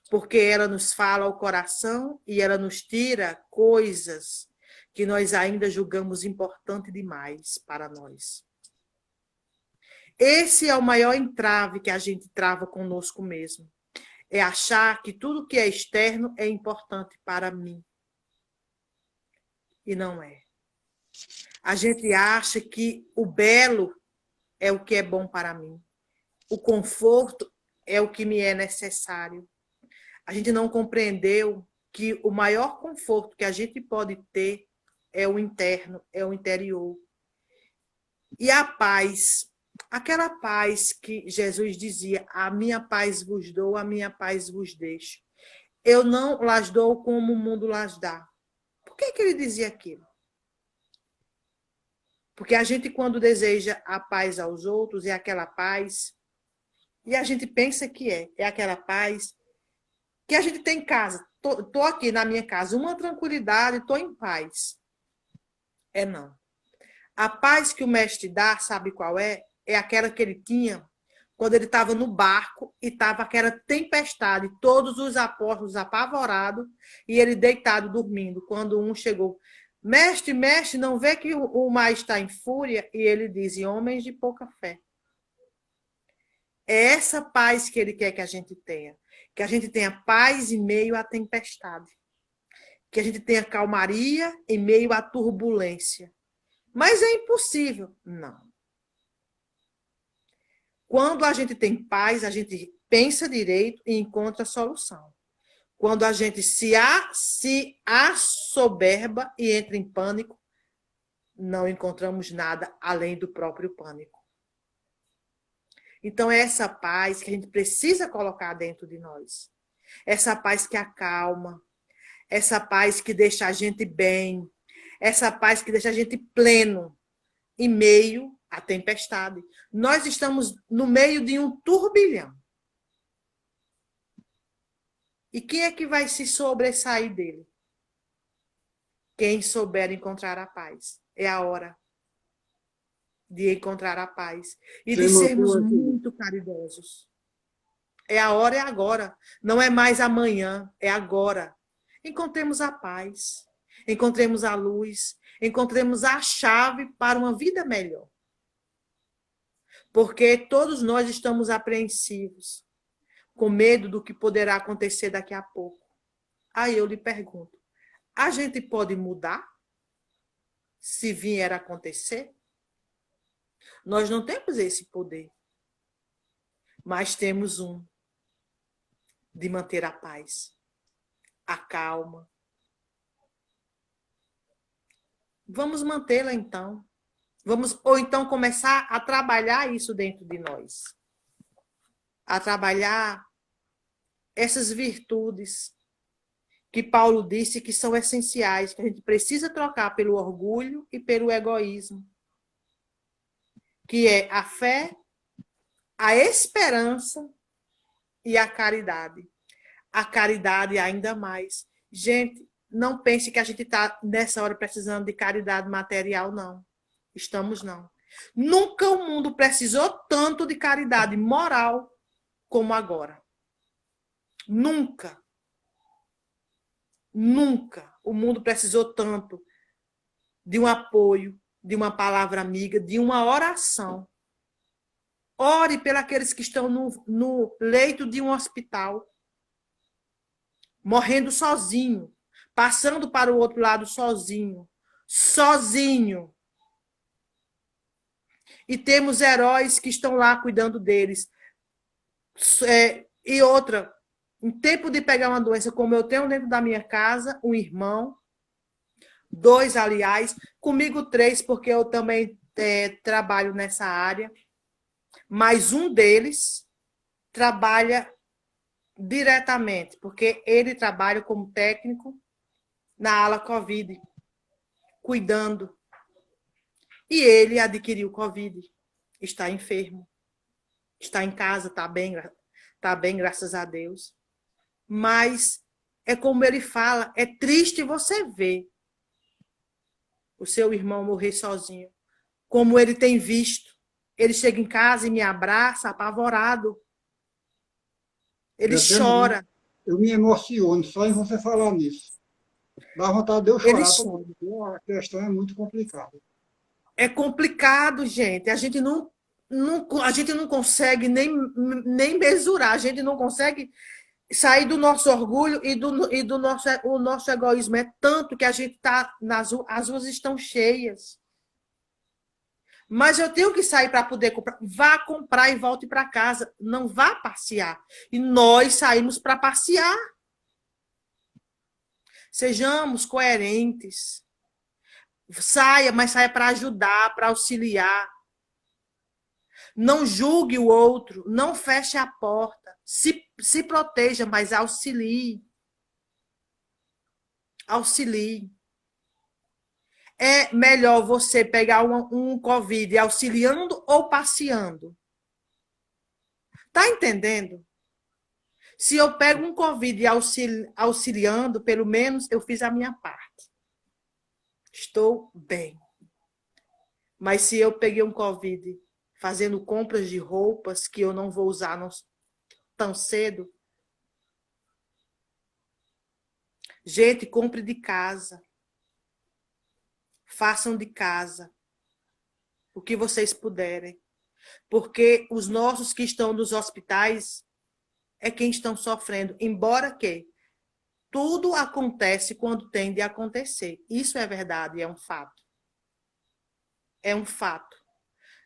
Porque ela nos fala ao coração e ela nos tira coisas que nós ainda julgamos importante demais para nós. Esse é o maior entrave que a gente trava conosco mesmo. É achar que tudo que é externo é importante para mim. E não é. A gente acha que o belo é o que é bom para mim. O conforto é o que me é necessário. A gente não compreendeu que o maior conforto que a gente pode ter é o interno, é o interior. E a paz, aquela paz que Jesus dizia, a minha paz vos dou, a minha paz vos deixo. Eu não las dou como o mundo las dá. Por que ele dizia aquilo? Porque a gente, quando deseja a paz aos outros, é aquela paz, e a gente pensa que é aquela paz que a gente tem em casa. Estou aqui na minha casa, uma tranquilidade, estou em paz. É não. A paz que o mestre dá, sabe qual é? É aquela que ele tinha quando ele estava no barco e estava aquela tempestade, todos os apóstolos apavorados e ele deitado, dormindo. Quando um chegou, Mestre, mestre, não vê que o mar está em fúria? E ele diz, homens de pouca fé. É essa paz que ele quer que a gente tenha. Que a gente tenha paz em meio à tempestade. Que a gente tenha calmaria em meio à turbulência. Mas é impossível. Não. Quando a gente tem paz, a gente pensa direito e encontra a solução. Quando a gente se assoberba e entra em pânico, não encontramos nada além do próprio pânico. Então, é essa paz que a gente precisa colocar dentro de nós. Essa paz que acalma, essa paz que deixa a gente bem, essa paz que deixa a gente pleno em meio à tempestade. Nós estamos no meio de um turbilhão. E quem é que vai se sobressair dele? Quem souber encontrar a paz. É a hora de encontrar a paz e de sermos muito caridosos. É a hora, é agora. Não é mais amanhã, é agora. Encontremos a paz, encontremos a luz, encontremos a chave para uma vida melhor. Porque todos nós estamos apreensivos, com medo do que poderá acontecer daqui a pouco. Aí eu lhe pergunto, a gente pode mudar se vier a acontecer? Nós não temos esse poder, mas temos um de manter a paz, a calma. Vamos mantê-la então. Ou então começar a trabalhar isso dentro de nós. A trabalhar essas virtudes que Paulo disse que são essenciais, que a gente precisa trocar pelo orgulho e pelo egoísmo. Que é a fé, a esperança e a caridade. A caridade ainda mais. Gente, não pense que a gente está nessa hora precisando de caridade material, não. Estamos não. Nunca o mundo precisou tanto de caridade moral como agora. Nunca. Nunca o mundo precisou tanto de um apoio, de uma palavra amiga, de uma oração. Ore pelos que estão no leito de um hospital, morrendo sozinho, passando para o outro lado sozinho. Sozinho. E temos heróis que estão lá cuidando deles. E outra, em tempo de pegar uma doença, como eu tenho dentro da minha casa, um irmão, 2, aliás, comigo 3, porque eu também trabalho nessa área, mas um deles trabalha diretamente, porque ele trabalha como técnico na ala Covid, cuidando. E ele adquiriu Covid, está enfermo, está em casa, está bem, graças a Deus. Mas é como ele fala, é triste você ver o seu irmão morrer sozinho, como ele tem visto. Ele chega em casa e me abraça, apavorado. Ele chora. Eu me emociono só em você falar nisso. Dá vontade de eu chorar, porque a questão é muito complicada. É complicado, gente. A gente não consegue nem mesurar, a gente não consegue sair do nosso orgulho e do nosso egoísmo. É tanto que a gente está as ruas estão cheias. Mas eu tenho que sair para poder comprar. Vá comprar e volte para casa. Não vá passear. E nós saímos para passear. Sejamos coerentes. Saia, mas saia para ajudar, para auxiliar. Não julgue o outro. Não feche a porta. Se proteja, mas auxilie. Auxilie. É melhor você pegar um Covid auxiliando ou passeando? Tá entendendo? Se eu pego um Covid auxiliando, pelo menos eu fiz a minha parte. Estou bem. Mas se eu peguei um Covid fazendo compras de roupas que eu não vou usar tão cedo, gente, compre de casa. façam de casa o que vocês puderem, porque os nossos que estão nos hospitais é quem estão sofrendo, embora que tudo acontece quando tem de acontecer. Isso é verdade, é um fato. É um fato.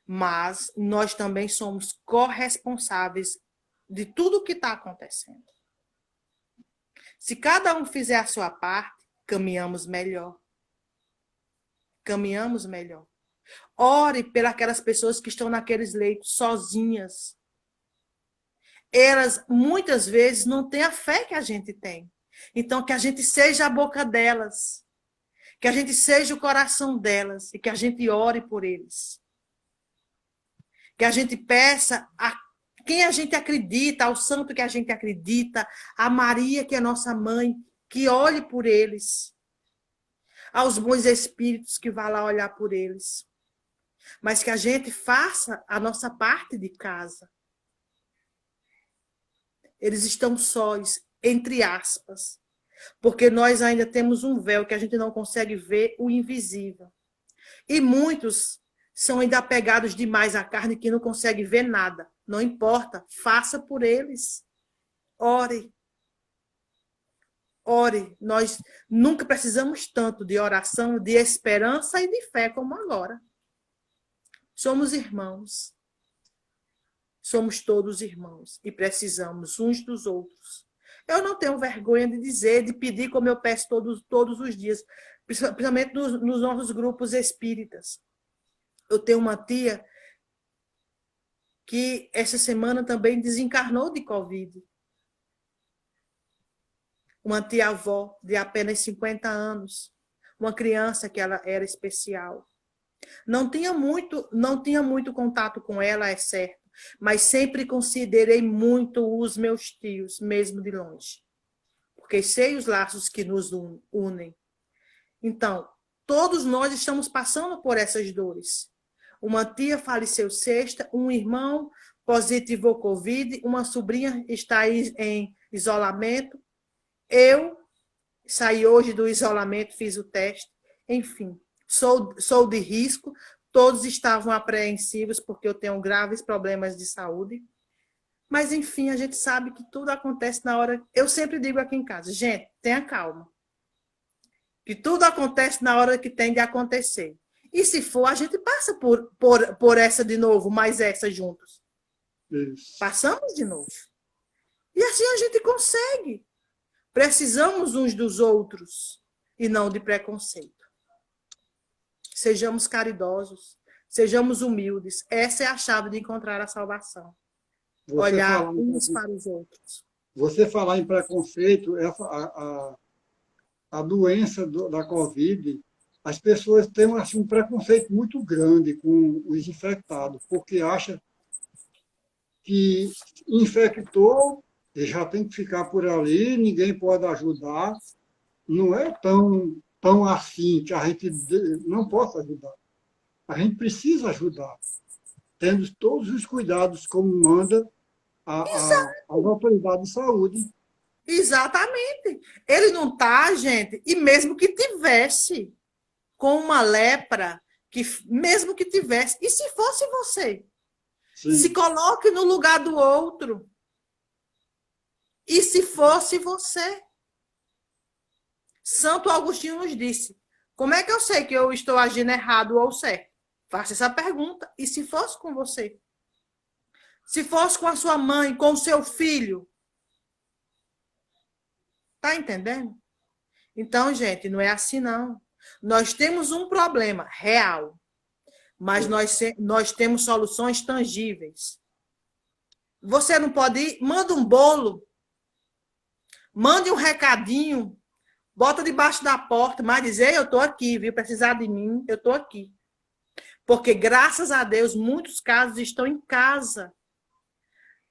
Mas nós também somos corresponsáveis de tudo o que está acontecendo. Se cada um fizer a sua parte, caminhamos melhor. Caminhamos melhor. Ore pelas pessoas que estão naqueles leitos sozinhas. Elas, muitas vezes, não têm a fé que a gente tem. Então, que a gente seja a boca delas. Que a gente seja o coração delas. E que a gente ore por eles. Que a gente peça a quem a gente acredita, ao santo que a gente acredita, a Maria, que é nossa mãe, que olhe por eles. Aos bons espíritos que vá lá olhar por eles. Mas que a gente faça a nossa parte de casa. Eles estão sós, entre aspas, porque nós ainda temos um véu que a gente não consegue ver o invisível. E muitos são ainda apegados demais à carne que não conseguem ver nada. Não importa, faça por eles. Ore. Ore. Nós nunca precisamos tanto de oração, de esperança e de fé como agora. Somos irmãos. Somos todos irmãos e precisamos uns dos outros. Eu não tenho vergonha de dizer, de pedir como eu peço todos os dias, principalmente nos nossos grupos espíritas. Eu tenho uma tia que essa semana também desencarnou de Covid. Uma tia-avó de apenas 50 anos. Uma criança que ela era especial. Não tinha muito contato com ela, é certo. Mas sempre considerei muito os meus tios, mesmo de longe. Porque sei os laços que nos unem. Então, todos nós estamos passando por essas dores. Uma tia faleceu sexta, um irmão positivou Covid, uma sobrinha está em isolamento. Eu saí hoje do isolamento, fiz o teste. Enfim, sou de risco. Todos estavam apreensivos porque eu tenho graves problemas de saúde. Mas, enfim, a gente sabe que tudo acontece na hora... Eu sempre digo aqui em casa, gente, tenha calma. Que tudo acontece na hora que tem de acontecer. E se for, a gente passa por essa de novo, mais essa juntos. Isso. Passamos de novo. E assim a gente consegue. Precisamos uns dos outros e não de preconceito. Sejamos caridosos, sejamos humildes. Essa é a chave de encontrar a salvação. Olhar uns para os outros. Você falar em preconceito, a doença da Covid, as pessoas têm assim, um preconceito muito grande com os infectados, porque acham que infectou e já tem que ficar por ali, ninguém pode ajudar. Não é tão assim que a gente não possa ajudar. A gente precisa ajudar, tendo todos os cuidados como manda as autoridades de saúde. Exatamente. Ele não está, gente, e mesmo que tivesse com uma lepra, mesmo que tivesse, e se fosse você? Sim. Se coloque no lugar do outro. E se fosse você? Santo Agostinho nos disse, como é que eu sei que eu estou agindo errado ou certo? Faça essa pergunta. E se fosse com você? Se fosse com a sua mãe, com o seu filho? Tá entendendo? Então, gente, não é assim, não. Nós temos um problema real, mas nós temos soluções tangíveis. Você não pode ir? Manda um bolo, mande um recadinho, bota debaixo da porta, mas dizer, eu estou aqui, viu? Precisar de mim, eu estou aqui. Porque, graças a Deus, muitos casos estão em casa.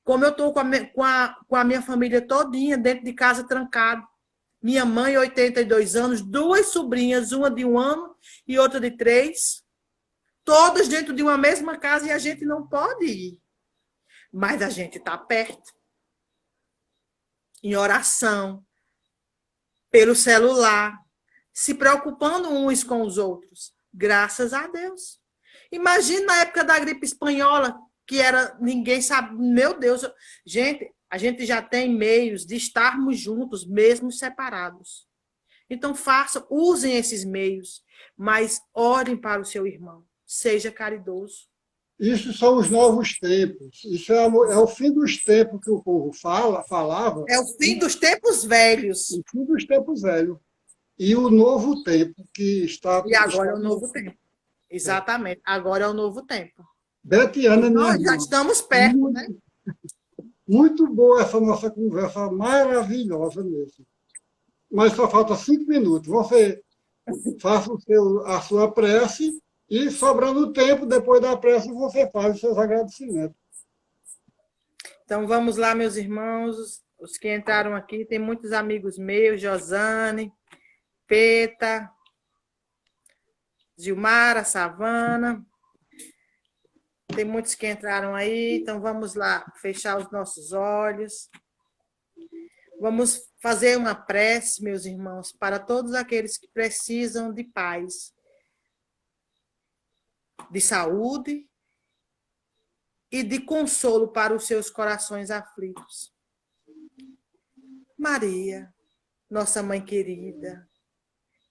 Como eu estou com a minha família todinha dentro de casa trancado. Minha mãe, 82 anos, 2 sobrinhas, uma de 1 ano e outra de 3. Todas dentro de uma mesma casa e a gente não pode ir. Mas a gente está perto. Em oração, pelo celular, se preocupando uns com os outros. Graças a Deus. Imagina na época da gripe espanhola, que era, ninguém sabe, meu Deus, gente, a gente já tem meios de estarmos juntos, mesmo separados. Então façam, usem esses meios, mas orem para o seu irmão, seja caridoso. Isso são os novos tempos. Isso é o fim dos tempos que o povo falava. É o fim dos tempos velhos. O fim dos tempos velhos. E o novo tempo que está... E agora é o novo tempo. Exatamente. Agora é o novo tempo. Betiana, minha Nós irmã, já estamos perto, muito, né? muito boa essa nossa conversa, maravilhosa mesmo. Mas só falta 5 minutos. Você faça a sua prece e, sobrando tempo, depois da prece, você faz os seus agradecimentos. Então vamos lá, meus irmãos, os que entraram aqui, tem muitos amigos meus, Josane, Peta, Gilmara, Savana. Tem muitos que entraram aí, então vamos lá, fechar os nossos olhos. Vamos fazer uma prece, meus irmãos, para todos aqueles que precisam de paz, de saúde e de consolo para os seus corações aflitos. Maria, nossa mãe querida,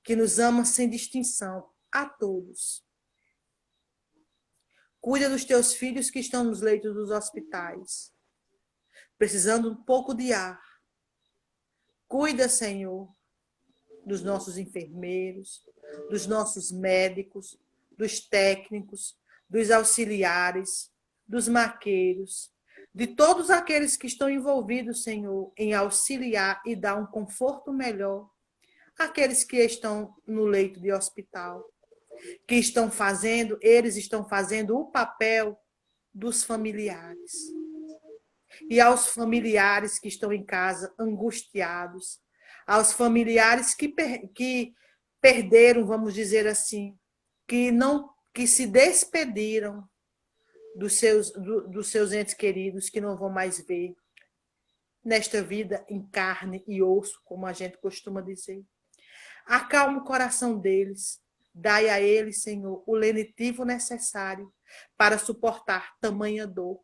que nos ama sem distinção, a todos. Cuida dos teus filhos que estão nos leitos dos hospitais, precisando um pouco de ar. Cuida, Senhor, dos nossos enfermeiros, dos nossos médicos, dos técnicos, dos auxiliares, dos maqueiros, de todos aqueles que estão envolvidos, Senhor, em auxiliar e dar um conforto melhor àqueles que estão no leito de hospital, que eles estão fazendo o papel dos familiares. E aos familiares que estão em casa angustiados, aos familiares que perderam, vamos dizer assim, que se despediram dos seus entes queridos, que não vão mais ver nesta vida em carne e osso, como a gente costuma dizer. Acalma o coração deles, dai a eles, Senhor, o lenitivo necessário para suportar tamanha dor,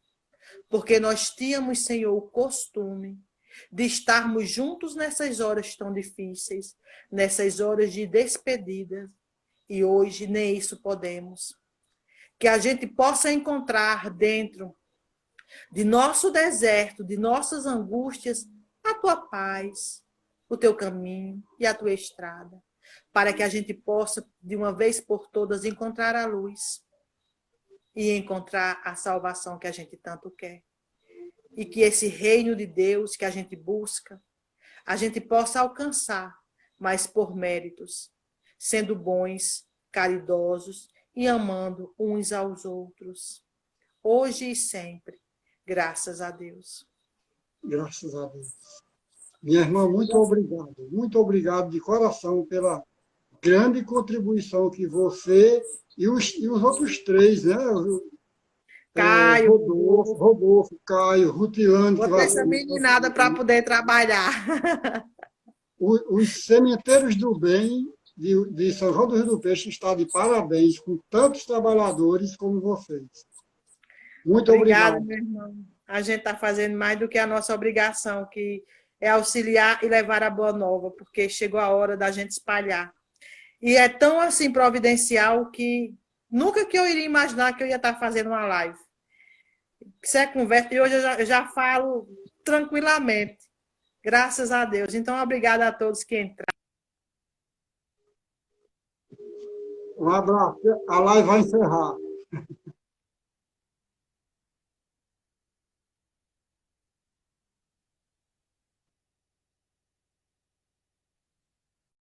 porque nós tínhamos, Senhor, o costume de estarmos juntos nessas horas tão difíceis, nessas horas de despedida, e hoje nem isso podemos. Que a gente possa encontrar dentro de nosso deserto, de nossas angústias, a tua paz, o teu caminho e a tua estrada, para que a gente possa, de uma vez por todas, encontrar a luz e encontrar a salvação que a gente tanto quer. E que esse reino de Deus que a gente busca, a gente possa alcançar, mas por méritos, sendo bons, caridosos e amando uns aos outros, hoje e sempre, graças a Deus. Graças a Deus. Minha irmã, muito obrigado de coração pela grande contribuição que você e os outros três, né? Caio, Rodolfo, Caio, Rutiane. vou ter essa meninada para poder trabalhar. Os Cemitérios do Bem de São João do Rio do Peixe está de parabéns com tantos trabalhadores como vocês. Muito obrigado. Meu irmão. A gente está fazendo mais do que a nossa obrigação, que é auxiliar e levar a boa nova, porque chegou a hora da gente espalhar. E é tão assim providencial que nunca que eu iria imaginar que eu ia estar fazendo uma live. Isso é conversa, e hoje eu já falo tranquilamente. Graças a Deus. Então, obrigada a todos que entraram. Um abraço. A live vai encerrar.